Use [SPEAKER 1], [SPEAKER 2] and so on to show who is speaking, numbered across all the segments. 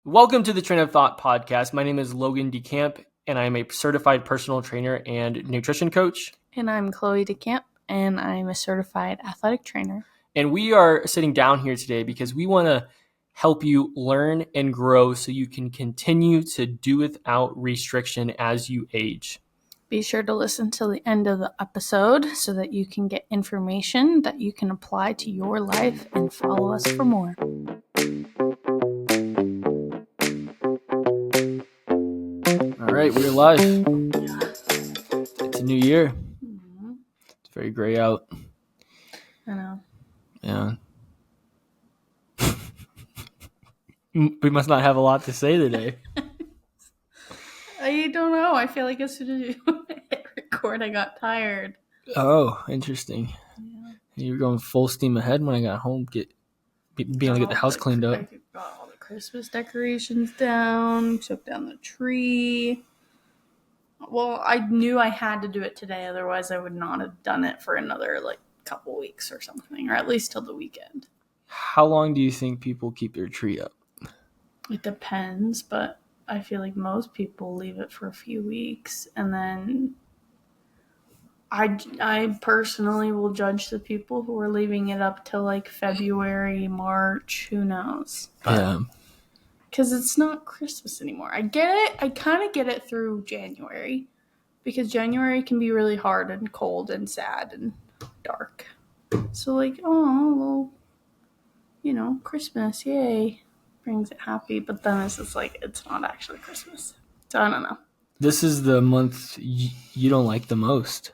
[SPEAKER 1] Welcome to the Train of Thought podcast. My name is Logan DeCamp, and I'm a certified personal trainer and nutrition coach.
[SPEAKER 2] And I'm Chloe DeCamp, and I'm a certified athletic trainer.
[SPEAKER 1] And we are sitting down here today because we want to help you learn and grow so you can continue to do without restriction as you age.
[SPEAKER 2] Be sure to listen till the end of the episode so that you can get information that you can apply to your life and follow us for more.
[SPEAKER 1] All right, we're live. It's a new year.
[SPEAKER 2] Mm-hmm.
[SPEAKER 1] It's very gray out.
[SPEAKER 2] I know.
[SPEAKER 1] Yeah. We must not have a lot to say today.
[SPEAKER 2] I don't know. I feel like as soon as you hit record, I got tired.
[SPEAKER 1] Oh, interesting.
[SPEAKER 2] Yeah.
[SPEAKER 1] You were going full steam ahead when I got home, being able to get the house cleaned up.
[SPEAKER 2] I got all the Christmas decorations down, took down the tree. Well, I knew I had to do it today, otherwise I would not have done it for another couple weeks or something, or at least till the weekend.
[SPEAKER 1] How long do you think people keep their tree up?
[SPEAKER 2] It depends, but I feel like most people leave it for a few weeks, and then I personally will judge the people who are leaving it up till February, March, who knows.
[SPEAKER 1] Yeah.
[SPEAKER 2] Because it's not Christmas anymore. I get it. I kind of get it through January, because January can be really hard and cold and sad and dark. So Christmas, yay, brings it happy. But then it's just it's not actually Christmas. So I don't know.
[SPEAKER 1] This is the month you don't like the most.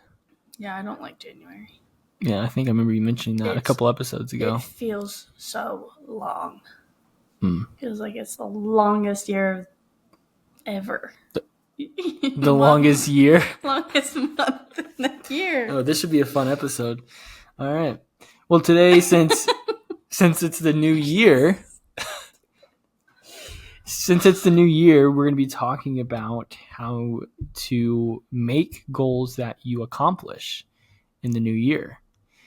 [SPEAKER 2] Yeah, I don't like January.
[SPEAKER 1] Yeah, I think I remember you mentioning that a couple episodes ago.
[SPEAKER 2] It feels so long. Feels like it's the longest year ever.
[SPEAKER 1] The longest year?
[SPEAKER 2] Longest month in the year.
[SPEAKER 1] Oh, this should be a fun episode. All right. Well, today, since it's the new year, we're going to be talking about how to make goals that you accomplish in the new year.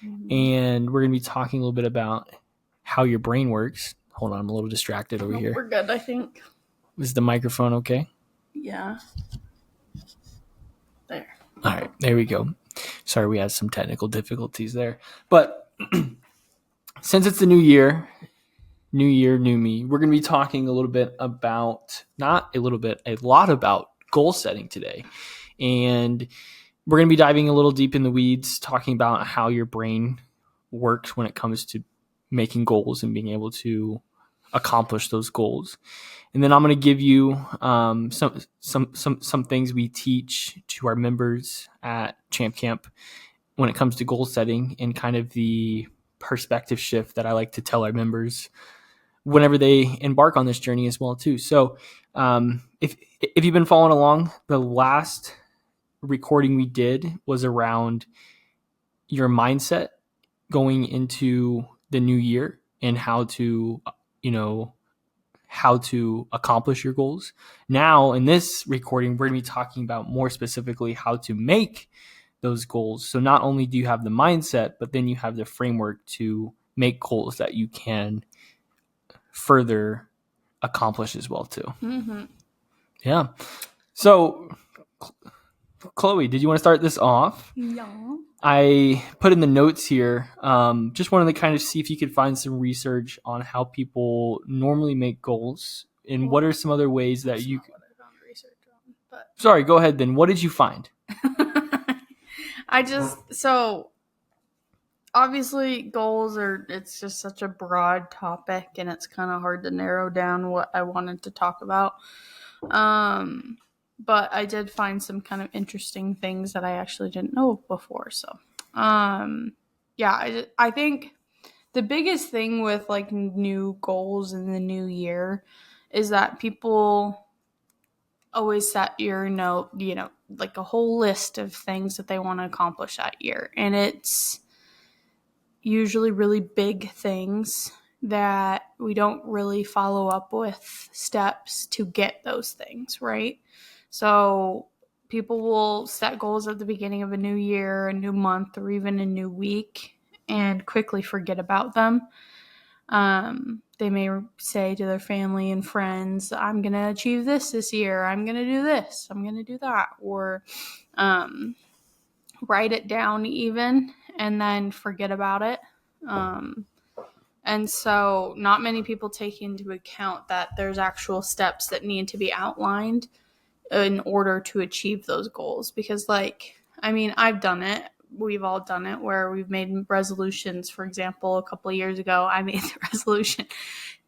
[SPEAKER 1] Mm-hmm. And we're going to be talking a little bit about how your brain works. Hold on, I'm a little distracted over here.
[SPEAKER 2] We're good, I think.
[SPEAKER 1] Is the microphone okay?
[SPEAKER 2] Yeah. There.
[SPEAKER 1] All right, there we go. Sorry, we had some technical difficulties there. But since it's the new year, new me, we're going to be talking a lot about goal setting today. And we're going to be diving a little deep in the weeds, talking about how your brain works when it comes to making goals and being able to accomplish those goals. And then I'm going to give you some things we teach to our members at Champ Camp when it comes to goal setting, and kind of the perspective shift that I like to tell our members whenever they embark on this journey as well too. So if you've been following along, the last recording we did was around your mindset going into the new year and how to accomplish your goals. Now, in this recording, we're going to be talking about more specifically how to make those goals. So not only do you have the mindset, but then you have the framework to make goals that you can further accomplish as well too. Mm-hmm. Yeah. So, Chloe, did you want to start this off?
[SPEAKER 2] Yeah.
[SPEAKER 1] I put in the notes here, just wanted to kind of see if you could find some research on how people normally make goals, and what are some other ways that you could... Sorry, go ahead then. What did you find?
[SPEAKER 2] So obviously goals it's just such a broad topic, and it's kind of hard to narrow down what I wanted to talk about. But I did find some kind of interesting things that I actually didn't know before. So, I think the biggest thing with new goals in the new year is that people always set a whole list of things that they want to accomplish that year. And it's usually really big things that we don't really follow up with steps to get those things, right? So people will set goals at the beginning of a new year, a new month, or even a new week, and quickly forget about them. they may say to their family and friends, I'm going to achieve this year. I'm going to do this. I'm going to do that. Or write it down even and then forget about it. And so not many people take into account that there's actual steps that need to be outlined in order to achieve those goals. Because I've done it. We've all done it where we've made resolutions. For example, a couple of years ago, I made the resolution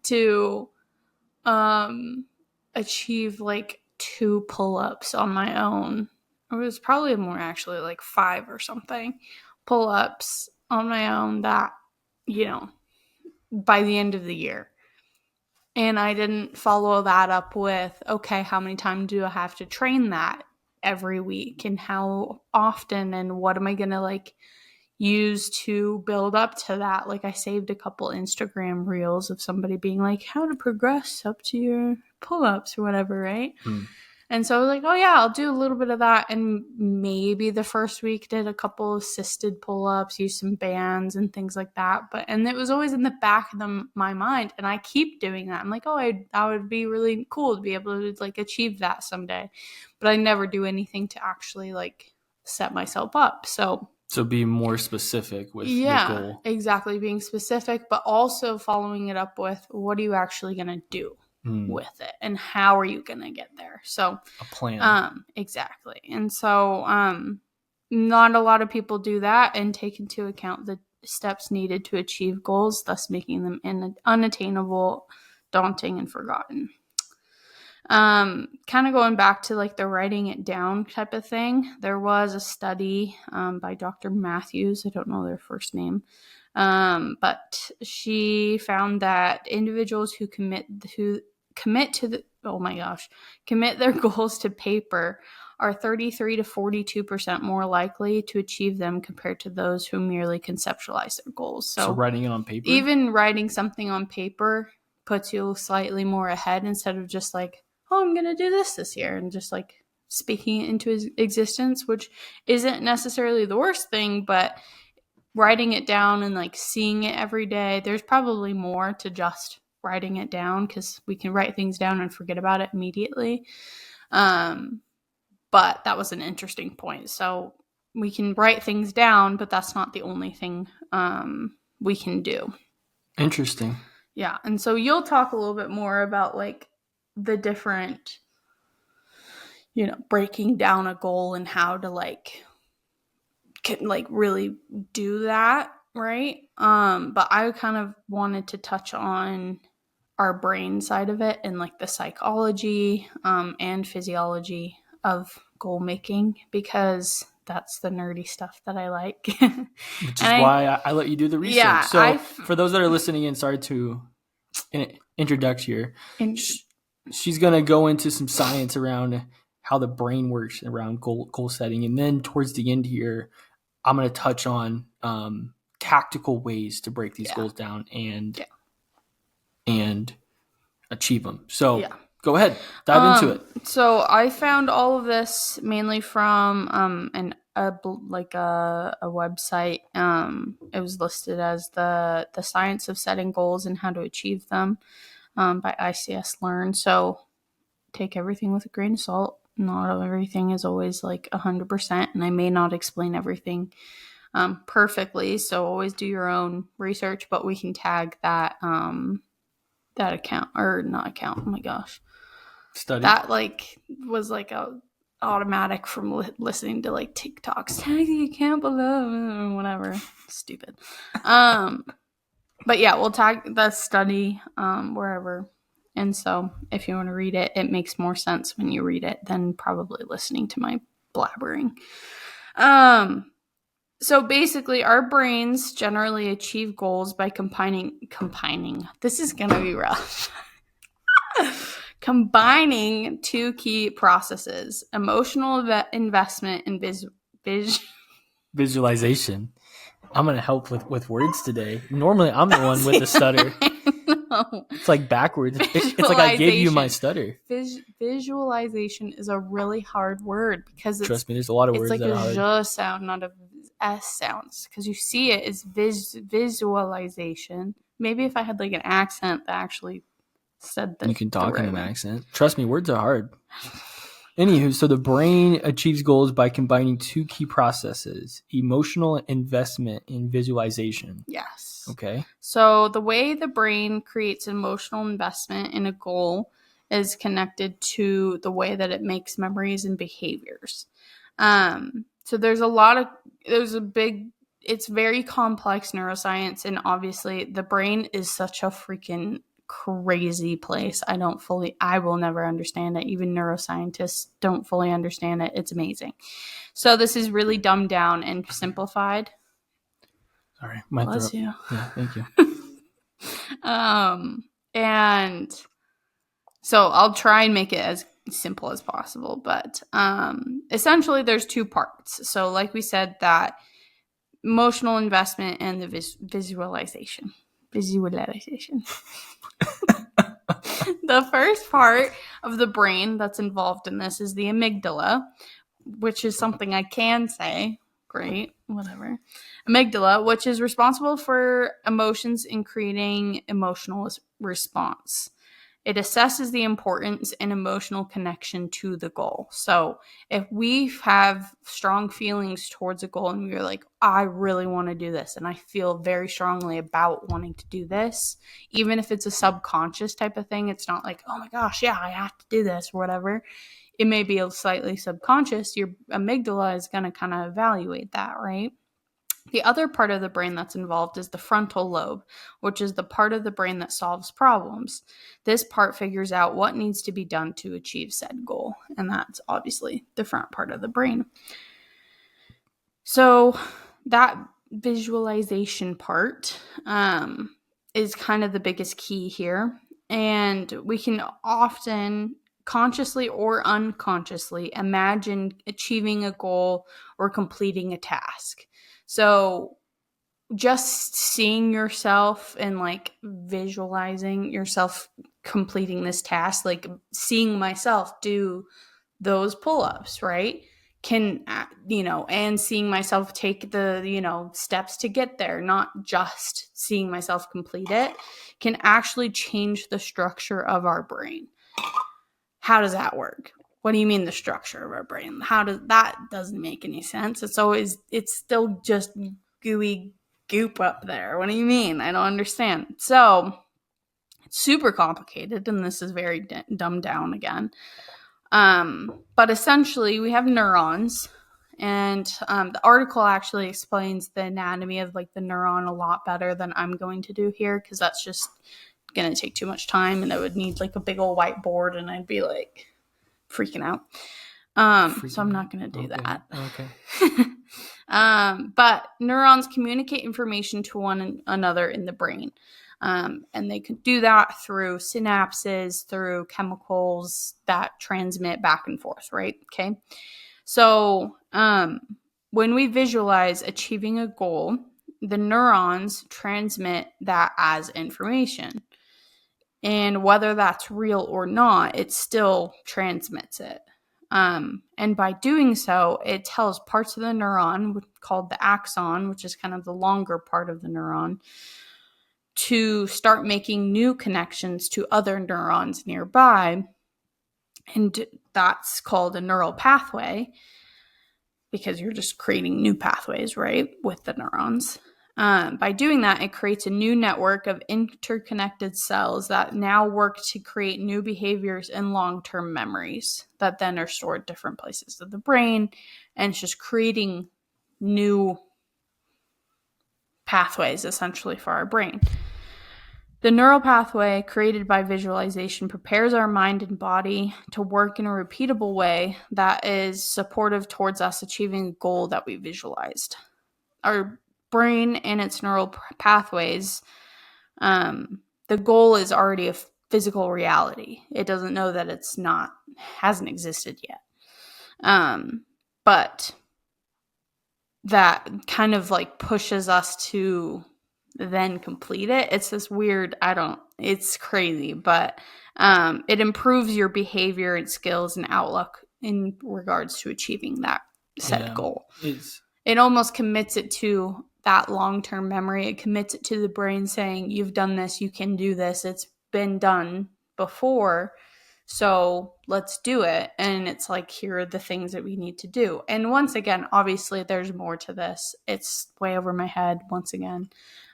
[SPEAKER 2] to achieve 2 pull-ups on my own. It was probably more, actually 5 or something pull-ups on my own that, by the end of the year. And I didn't follow that up with, okay, how many times do I have to train that every week? And how often? And what am I going to use to build up to that? I saved a couple Instagram reels of somebody being like, how to progress up to your pull-ups or whatever, right? And so I was like, oh yeah, I'll do a little bit of that. And maybe the first week did a couple of assisted pull-ups, use some bands and things like that. And it was always in the back of my mind. And I keep doing that. I'm like, oh, that would be really cool to be able to achieve that someday. But I never do anything to actually set myself up. So
[SPEAKER 1] be more specific with the goal.
[SPEAKER 2] Exactly. Being specific, but also following it up with, what are you actually going to do with it? And how are you going to get there? So
[SPEAKER 1] a plan.
[SPEAKER 2] Exactly. And so not a lot of people do that and take into account the steps needed to achieve goals, thus making them unattainable, daunting, and forgotten. Kind of going back to the writing it down type of thing. There was a study by Dr. Matthews. I don't know their first name. But she found that individuals who commit their goals to paper are 33 to 42% more likely to achieve them compared to those who merely conceptualize their goals. So
[SPEAKER 1] writing it on paper?
[SPEAKER 2] Even writing something on paper puts you slightly more ahead instead of just oh, I'm going to do this year, and just speaking it into existence, which isn't necessarily the worst thing, but writing it down and seeing it every day, there's probably more to just writing it down, because we can write things down and forget about it immediately. But that was an interesting point. So we can write things down, but that's not the only thing we can do.
[SPEAKER 1] Interesting.
[SPEAKER 2] Yeah. And so you'll talk a little bit more about the different, breaking down a goal and how to really do that, right? But I kind of wanted to touch on our brain side of it and the psychology and physiology of goal making, because that's the nerdy stuff that I like.
[SPEAKER 1] Which is why I let you do the research. Yeah, so for those that are listening in, sorry to interject here. She's going to go into some science around how the brain works around goal setting. And then towards the end here, I'm going to touch on tactical ways to break these goals down and achieve them. So go ahead, dive into it.
[SPEAKER 2] So I found all of this mainly from a website. It was listed as the Science of Setting Goals and How to Achieve Them by ICS Learn. So take everything with a grain of salt. Not everything is always 100%, and I may not explain everything perfectly. So always do your own research, but we can tag that that account, or not account. Oh my gosh,
[SPEAKER 1] study
[SPEAKER 2] that was a automatic from listening to TikToks. Tag the account below, whatever, stupid. But yeah, we'll tag the study wherever. And so if you want to read it, it makes more sense when you read it than probably listening to my blabbering. So basically, our brains generally achieve goals by combining. This is going to be rough. Combining 2 key processes: emotional investment and
[SPEAKER 1] visualization. I'm going to help with words today. Normally, I'm the one with the stutter. It's backwards. It's I gave you my stutter.
[SPEAKER 2] Visualization is a really hard word, because
[SPEAKER 1] trust me, there's a lot of words
[SPEAKER 2] that are hard.
[SPEAKER 1] It's a
[SPEAKER 2] j sound, not a s sound, because you see it as visualization, maybe if I had like an accent that actually said that.
[SPEAKER 1] You can talk in an accent. Trust me, words are hard. Anywho, so the brain achieves goals by combining two key processes: emotional investment and visualization.
[SPEAKER 2] Yes.
[SPEAKER 1] Okay.
[SPEAKER 2] So the way the brain creates emotional investment in a goal is connected to the way that it makes memories and behaviors. So it's very complex neuroscience, and obviously the brain is such a freaking crazy place. I will never understand it. Even neuroscientists don't fully understand it. It's amazing. So this is really dumbed down and simplified.
[SPEAKER 1] Sorry,
[SPEAKER 2] Bless you.
[SPEAKER 1] Yeah, thank you.
[SPEAKER 2] And so I'll try and make it as simple as possible, but essentially there's two parts. So like we said, that emotional investment and the visualization. The first part of the brain that's involved in this is the amygdala, which is something I can say. Great, whatever. Amygdala, which is responsible for emotions and creating emotional response. It assesses the importance and emotional connection to the goal. So if we have strong feelings towards a goal and we're like, I really want to do this, and I feel very strongly about wanting to do this, even if it's a subconscious type of thing, it's not like, oh my gosh, yeah, I have to do this or whatever. It may be a slightly subconscious. Your amygdala is going to kind of evaluate that, right? The other part of the brain that's involved is the frontal lobe, which is the part of the brain that solves problems. This part figures out what needs to be done to achieve said goal, and that's obviously the front part of the brain. So that visualization part is kind of the biggest key here, and we can often consciously or unconsciously imagine achieving a goal or completing a task. So just seeing yourself and like visualizing yourself completing this task, like seeing myself do those pull-ups, right? And seeing myself take the, steps to get there, not just seeing myself complete it, can actually change the structure of our brain. How does that work? What do you mean the structure of our brain? That doesn't make any sense. It's still just gooey goop up there. What do you mean? I don't understand. So it's super complicated, and this is very dumbed down again. But essentially we have neurons, and the article actually explains the anatomy of like the neuron a lot better than I'm going to do here, because that's just going to take too much time, and I would need like a big old whiteboard, and I'd be like freaking out. So I'm not going to do that.
[SPEAKER 1] Okay.
[SPEAKER 2] But neurons communicate information to one another in the brain. And they can do that through synapses, through chemicals that transmit back and forth, right? Okay. So when we visualize achieving a goal, the neurons transmit that as information. And whether that's real or not, it still transmits it. And by doing so, it tells parts of the neuron called the axon, which is kind of the longer part of the neuron, to start making new connections to other neurons nearby. And that's called a neural pathway, because you're just creating new pathways, right, with the neurons. By doing that, it creates a new network of interconnected cells that now work to create new behaviors and long-term memories that then are stored different places of the brain, and it's just creating new pathways essentially for our brain. The neural pathway created by visualization prepares our mind and body to work in a repeatable way that is supportive towards us achieving a goal that we visualized. Our brain and its neural pathways, the goal is already a physical reality. It doesn't know that hasn't existed yet. But that kind of like pushes us to then complete it. It's this weird, it's crazy, but it improves your behavior and skills and outlook in regards to achieving that set goal. It almost commits it to that long-term memory. It commits it to the brain saying, you've done this, you can do this, it's been done before, so let's do it. And it's like, here are the things that we need to do. And once again, obviously there's more to this. It's way over my head once again.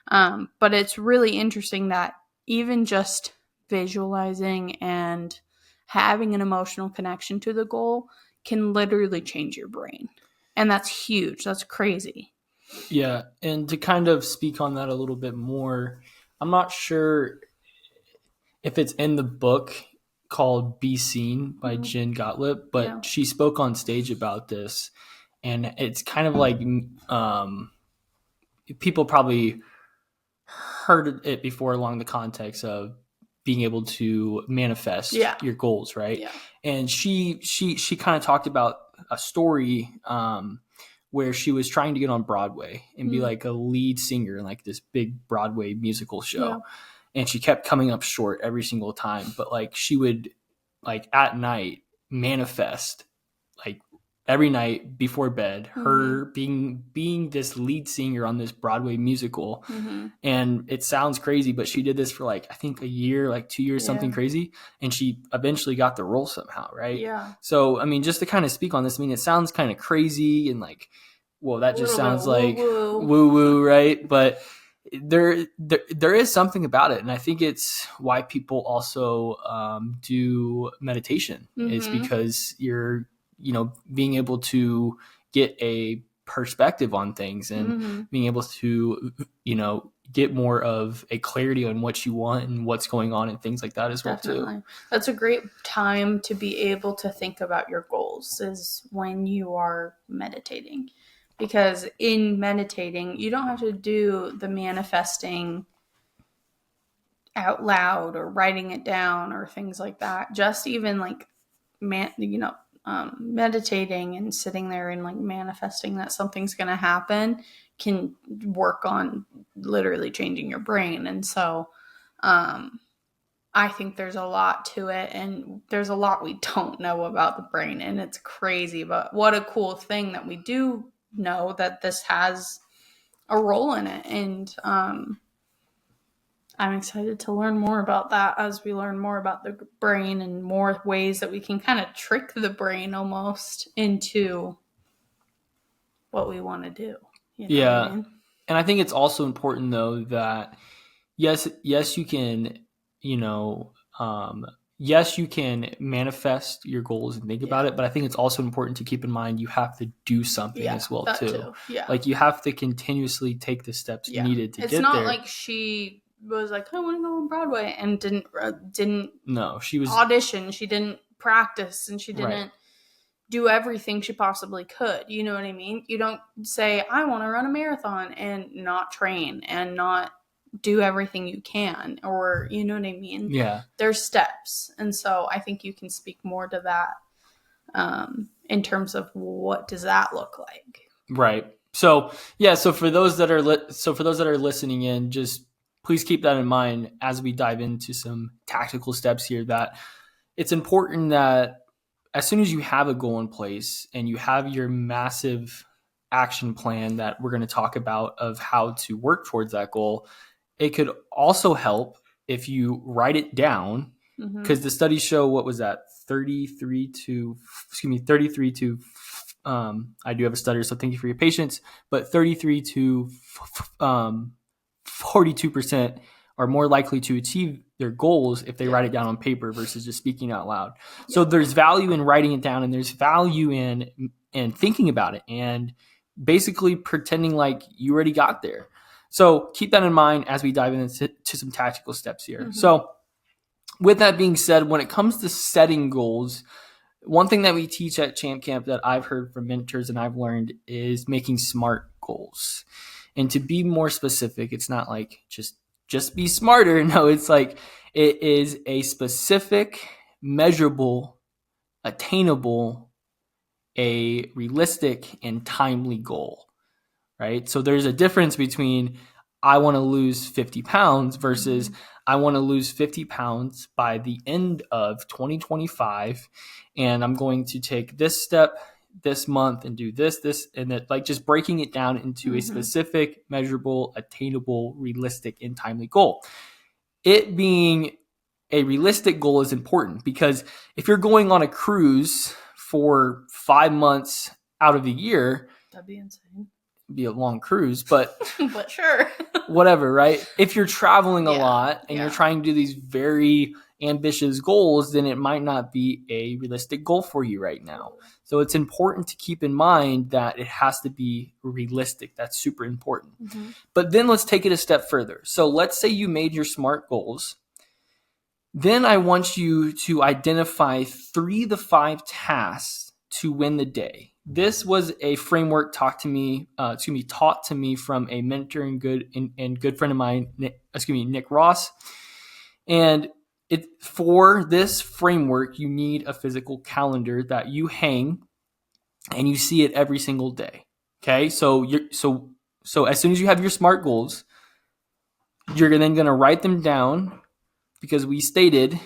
[SPEAKER 2] But it's really interesting that even just visualizing and having an emotional connection to the goal can literally change your brain. And that's huge. That's crazy.
[SPEAKER 1] Yeah. And to kind of speak on that a little bit more, I'm not sure if it's in the book called Be Seen by Jen Gottlieb, but she spoke on stage about this. And it's kind of like people probably heard it before along the context of being able to manifest your goals, right?
[SPEAKER 2] Yeah.
[SPEAKER 1] And she kind of talked about a story where she was trying to get on Broadway and be like a lead singer in like this big Broadway musical show. Yeah. And she kept coming up short every single time. But like she would like at night manifest like every night before bed, her being this lead singer on this Broadway musical. And it sounds crazy, but she did this for like, I think a year, like 2 years, something crazy. And she eventually got the role somehow. Right.
[SPEAKER 2] Yeah.
[SPEAKER 1] So, I mean, just to kind of speak on this, I mean, it sounds kind of crazy and like, well, that just sounds like woo woo. Right. But there is something about it. And I think it's why people also do meditation is because you're, being able to get a perspective on things and being able to, get more of a clarity on what you want and what's going on and things like that as well too.
[SPEAKER 2] That's a great time to be able to think about your goals is when you are meditating, because in meditating, you don't have to do the manifesting out loud or writing it down or things like that. Just even like, meditating and sitting there and like manifesting that something's going to happen can work on literally changing your brain. And so I think there's a lot to it, and there's a lot we don't know about the brain, and it's crazy, but what a cool thing that we do know that this has a role in it. And I'm excited to learn more about that as we learn more about the brain and more ways that we can kind of trick the brain almost into what we want to do.
[SPEAKER 1] You know what I mean? And I think it's also important though that yes, you can, yes, you can manifest your goals and think about it, but I think it's also important to keep in mind you have to do something as well too.
[SPEAKER 2] Yeah.
[SPEAKER 1] Like you have to continuously take the steps needed to get there.
[SPEAKER 2] It's not like she was like, I want to go on Broadway and didn't
[SPEAKER 1] no, she was
[SPEAKER 2] audition, she didn't practice, and she didn't do everything she possibly could. You know what I mean? You don't say, I want to run a marathon and not train and not do everything you can, or you know what I mean?
[SPEAKER 1] Yeah.
[SPEAKER 2] There's steps. And so I think you can speak more to that in terms of what does that look like?
[SPEAKER 1] Right. So, so for those that are listening in, just please keep that in mind as we dive into some tactical steps here, that it's important that as soon as you have a goal in place and you have your massive action plan that we're going to talk about of how to work towards that goal, it could also help if you write it down, because the studies show, what was that? 33 to, I do have a stutter, so thank you for your patience, but 33 to 42% are more likely to achieve their goals if they write it down on paper versus just speaking out loud. So there's value in writing it down, and there's value in thinking about it and basically pretending like you already got there. So keep that in mind as we dive into some tactical steps here. So with that being said, when it comes to setting goals, one thing that we teach at Champ Camp that I've heard from mentors and I've learned is making SMART goals. And to be more specific, it's not like just be smarter. No, it's like it is a specific, measurable, attainable, a realistic, and timely goal, right? So there's a difference between I want to lose 50 pounds versus I want to lose 50 pounds by the end of 2025, and I'm going to take this step, this month and do this, and that, like, just breaking it down into a specific, measurable, attainable, realistic, and timely goal. It being a realistic goal is important because if you're going on a cruise for 5 months out of the year,
[SPEAKER 2] that'd be insane.
[SPEAKER 1] It'd be a long cruise, but
[SPEAKER 2] but sure.
[SPEAKER 1] Whatever, right? If you're traveling a lot and you're trying to do these very ambitious goals, then it might not be a realistic goal for you right now. So it's important to keep in mind that it has to be realistic. That's super important. But then let's take it a step further. So let's say you made your SMART goals. Then I want you to identify 3 to 5 tasks to win the day. This was a framework taught to me from a mentor and good friend of mine, Nick Ross. And for this framework, you need a physical calendar that you hang and you see it every single day. Okay, so as soon as you have your SMART goals, you're then going to write them down, because we stated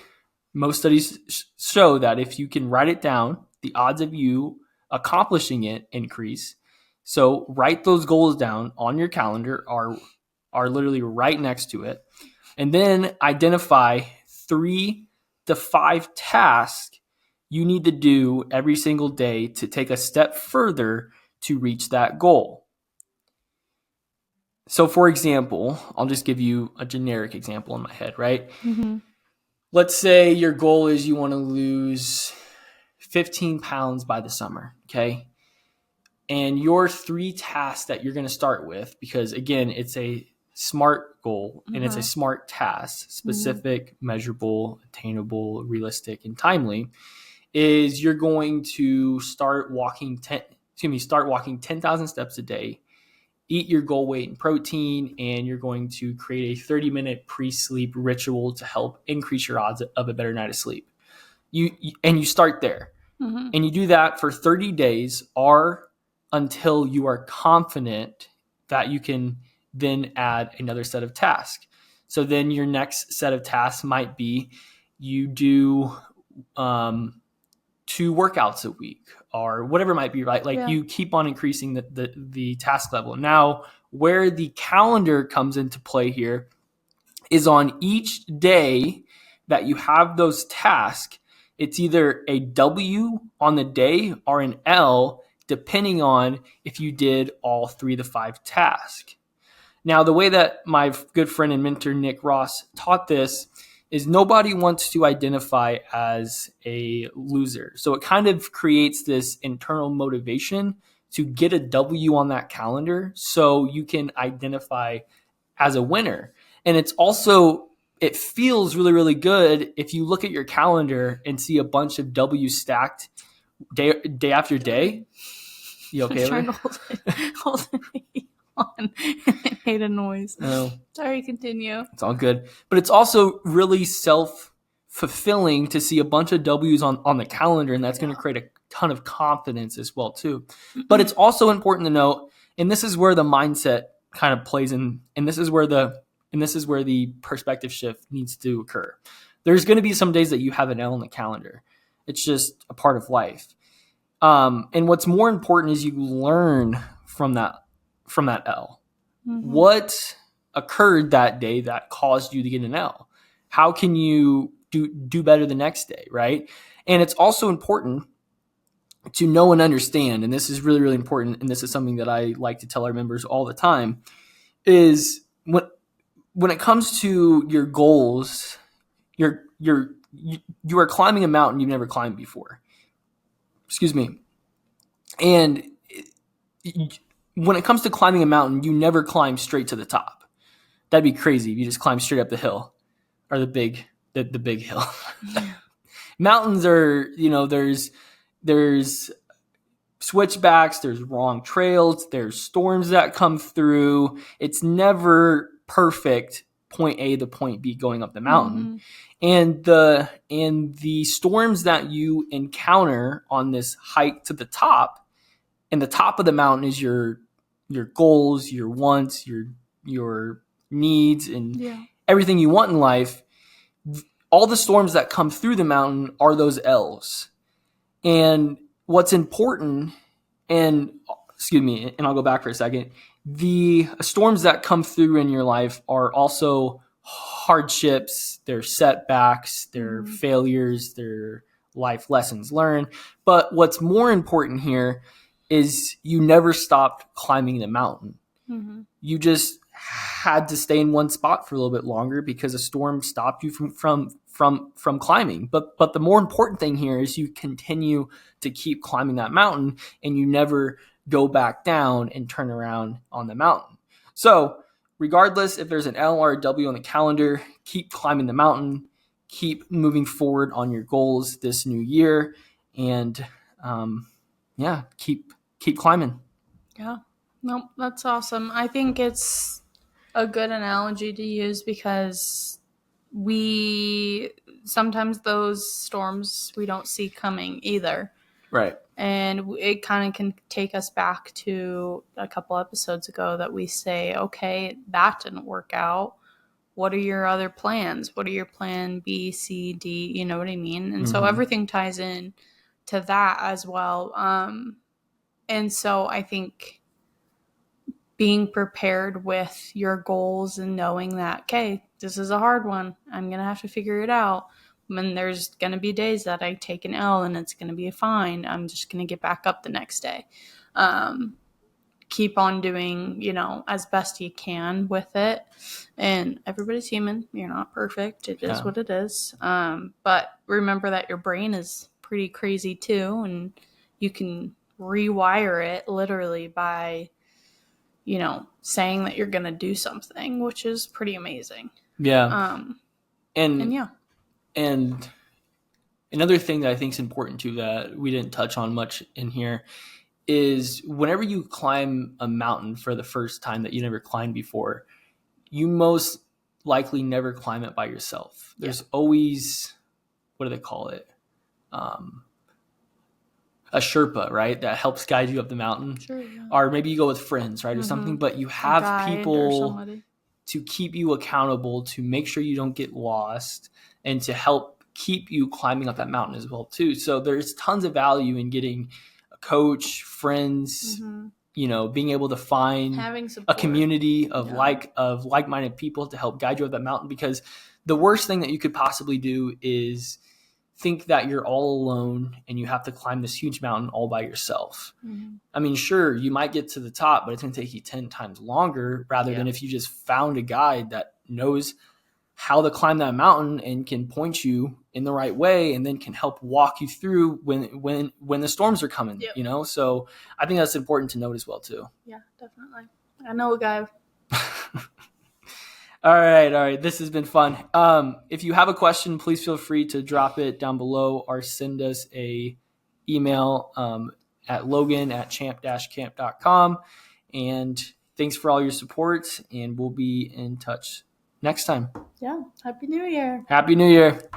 [SPEAKER 1] most studies show that if you can write it down, the odds of you accomplishing it increase. So write those goals down on your calendar, are literally right next to it, and then identify 3 to 5 tasks you need to do every single day to take a step further to reach that goal. So for example, I'll just give you a generic example in my head, right? Let's say your goal is you want to lose 15 pounds by the summer, okay? And your 3 tasks that you're going to start with, because again, it's a SMART goal and it's a SMART task, specific, measurable, attainable, realistic, and timely, is you're going to start walking 10,000 steps a day, eat your goal weight in protein, and you're going to create a 30-minute pre-sleep ritual to help increase your odds of a better night of sleep. You start there. And you do that for 30 days or until you are confident that you can then add another set of tasks. So then your next set of tasks might be you do 2 workouts a week or whatever it might be, right? Like you keep on increasing the task level. Now, where the calendar comes into play here is on each day that you have those tasks, it's either a W on the day or an L, depending on if you did all 3 to 5 tasks. Now, the way that my good friend and mentor, Nick Ross, taught this is nobody wants to identify as a loser. So it kind of creates this internal motivation to get a W on that calendar so you can identify as a winner. And it feels really, really good if you look at your calendar and see a bunch of W's stacked day after day. You okay?
[SPEAKER 2] I was trying to hold it on. It made a noise.
[SPEAKER 1] No.
[SPEAKER 2] Sorry, continue.
[SPEAKER 1] It's all good. But it's also really self-fulfilling to see a bunch of W's on the calendar, and that's going to create a ton of confidence as well too. But it's also important to note, and this is where the mindset kind of plays in, and this is where the perspective shift needs to occur. There's going to be some days that you have an L on the calendar. It's just a part of life. And what's more important is you learn from that L. What occurred that day that caused you to get an L? How can you do better the next day, right? And it's also important to know and understand, and this is really, really important, and this is something that I like to tell our members all the time, is when it comes to your goals, you are climbing a mountain you've never climbed before. Excuse me. And when it comes to climbing a mountain, you never climb straight to the top. That'd be crazy if you just climb straight up the hill or the big hill. Mountains are, there's switchbacks, there's wrong trails, there's storms that come through. It's never perfect point A to point B going up the mountain. And the storms that you encounter on this hike to the top, and the top of the mountain is your goals, your wants, your needs, and everything you want in life. All the storms that come through the mountain are those L's. And what's important, and excuse me, and I'll go back for a second. The storms that come through in your life are also hardships, they're setbacks, they're failures, they're life lessons learned. But what's more important here is you never stopped climbing the mountain. You just had to stay in one spot for a little bit longer because a storm stopped you from climbing. But the more important thing here is you continue to keep climbing that mountain, and you never go back down and turn around on the mountain. So regardless if there's an L or a W on the calendar, keep climbing the mountain, keep moving forward on your goals this new year, and keep climbing.
[SPEAKER 2] Yeah. Nope, that's awesome. I think it's a good analogy to use because sometimes those storms we don't see coming either.
[SPEAKER 1] Right.
[SPEAKER 2] And it kind of can take us back to a couple episodes ago that we say, okay, that didn't work out. What are your other plans? What are your plan B, C, D? You know what I mean? And so everything ties in to that as well. And so I think being prepared with your goals and knowing that, okay, this is a hard one. I'm going to have to figure it out. And there's going to be days that I take an L and it's going to be fine. I'm just going to get back up the next day. Keep on doing, as best you can with it. And everybody's human. You're not perfect. It is what it is. But remember that your brain is pretty crazy too. And you can rewire it literally by saying that you're going to do something, which is pretty amazing.
[SPEAKER 1] Yeah.
[SPEAKER 2] And
[SPEAKER 1] another thing that I think is important too that we didn't touch on much in here is whenever you climb a mountain for the first time that you never climbed before, you most likely never climb it by yourself. There's always, what do they call it? A Sherpa, right? That helps guide you up the mountain.
[SPEAKER 2] Sure, yeah.
[SPEAKER 1] Or maybe you go with friends, right? Or something, but you have people to keep you accountable, to make sure you don't get lost, and to help keep you climbing up that mountain as well too. So there's tons of value in getting a coach, friends, being able to find a community of like-minded people to help guide you up that mountain, because the worst thing that you could possibly do is think that you're all alone and you have to climb this huge mountain all by yourself. I mean, sure, you might get to the top, but it's going to take you 10 times longer rather than if you just found a guide that knows how to climb that mountain and can point you in the right way and then can help walk you through when the storms are coming, So I think that's important to note as well too.
[SPEAKER 2] Yeah, definitely. I know a guy.
[SPEAKER 1] All right. This has been fun. If you have a question, please feel free to drop it down below or send us a email at logan@champ-camp.com. And thanks for all your support, and we'll be in touch next time.
[SPEAKER 2] Yeah. Happy New Year.
[SPEAKER 1] Happy New Year.